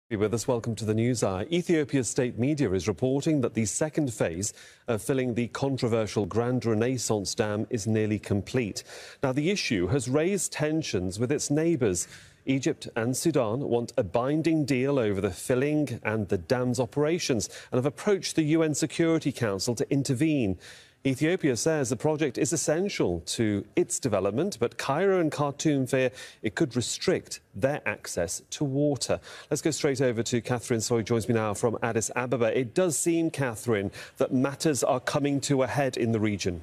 With us, welcome to the News Hour. Ethiopia's state media is reporting that the second phase of filling the controversial Grand Renaissance Dam is nearly complete. Now, the issue has raised tensions with its neighbours. Egypt and Sudan want a binding deal over the filling and the dam's operations and have approached the UN Security Council to intervene. Ethiopia says the project is essential to its development, but Cairo and Khartoum fear it could restrict their access to water. Let's go straight over to Catherine Soy, joins me now from Addis Ababa. It does seem, Catherine, that matters are coming to a head in the region.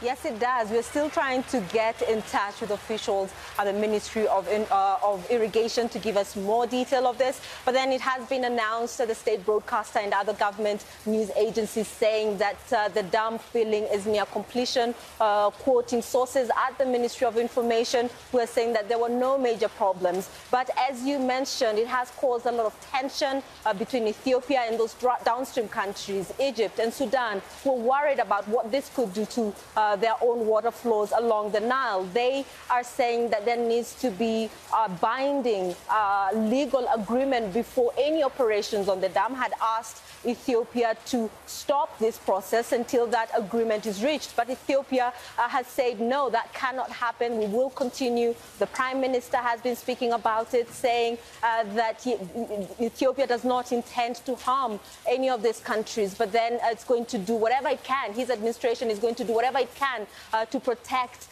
Yes, it does. We're still trying to get in touch with officials at the Ministry of Irrigation to give us more detail of this. But then it has been announced that the state broadcaster and other government news agencies saying that the dam filling is near completion, quoting sources at the Ministry of Information who are saying that there were no major problems. But as you mentioned, it has caused a lot of tension between Ethiopia and those downstream countries, Egypt and Sudan, who are worried about what this could do to their own water flows along the Nile. They are saying that there needs to be a binding legal agreement before any operations on the dam, had asked Ethiopia to stop this process until that agreement is reached. But Ethiopia has said, no, that cannot happen. We will continue. The Prime Minister has been speaking about it, saying that Ethiopia does not intend to harm any of these countries, but then it's going to do whatever it can. His administration is going to do whatever it can to protect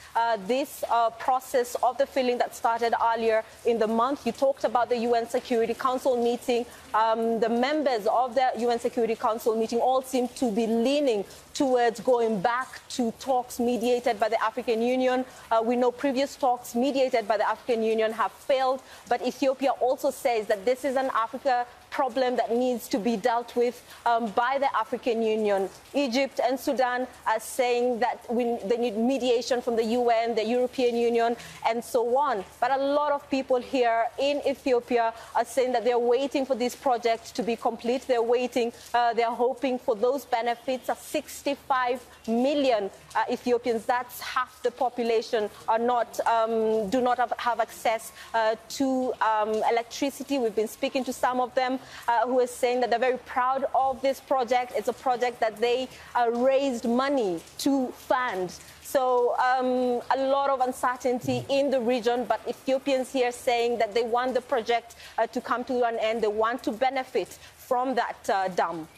this process of the filling that started earlier in the month. You talked about the UN Security Council meeting. The members of the UN Security Council meeting all seem to be leaning towards going back to talks mediated by the African Union. We know previous talks mediated by the African Union have failed, but Ethiopia also says that this is an Africa problem that needs to be dealt with by the African Union. Egypt and Sudan are saying that they need mediation from the UN, the European Union, and so on. But a lot of people here in Ethiopia are saying that they're waiting for this project to be complete. They're waiting, they're hoping for those benefits of 65 million Ethiopians. That's half the population are not, do not have access to electricity. We've been speaking to some of them who are saying that they're very proud of this project. It's a project that they raised money to fund. So a lot of uncertainty in the region, but Ethiopians here saying that they want the project to come to an end. They want to benefit from that dam.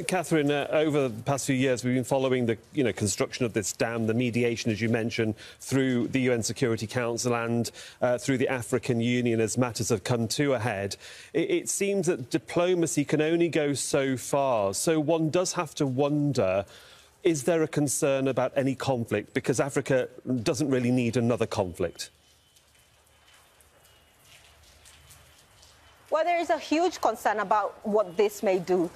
Catherine, over the past few years, we've been following the construction of this dam, the mediation, as you mentioned, through the UN Security Council and through the African Union as matters have come to a head. It seems that diplomacy can only go so far. So one does have to wonder, is there a concern about any conflict? Because Africa doesn't really need another conflict. Well, there is a huge concern about what this may do.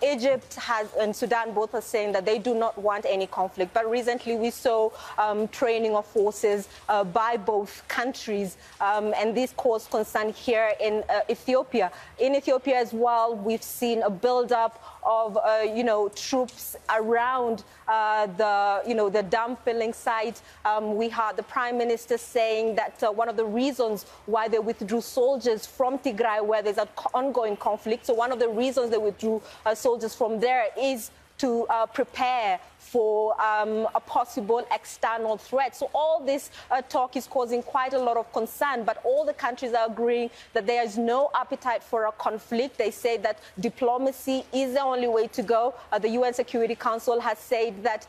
Egypt and Sudan both are saying that they do not want any conflict. But recently we saw training of forces by both countries, and this caused concern here in Ethiopia. In Ethiopia as well, we've seen a build-up of troops around the dam filling site. We heard the Prime Minister saying that one of the reasons why they withdrew soldiers from Tigray, where there's an ongoing conflict, so one of the reasons they withdrew soldiers from there is to prepare for a possible external threat. So all this talk is causing quite a lot of concern, but all the countries are agreeing that there is no appetite for a conflict. They say that diplomacy is the only way to go. The UN Security Council has said that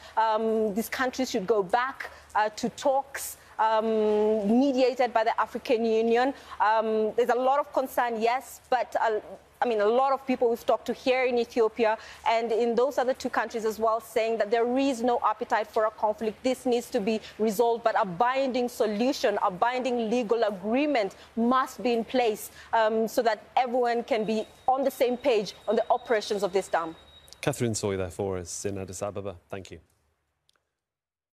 these countries should go back to talks mediated by the African Union. There's a lot of concern, yes, but a lot of people we've talked to here in Ethiopia and in those other two countries as well, saying that there is no appetite for a conflict. This needs to be resolved, but a binding solution, a binding legal agreement must be in place so that everyone can be on the same page on the operations of this dam. Catherine Soy there for us in Addis Ababa. Thank you.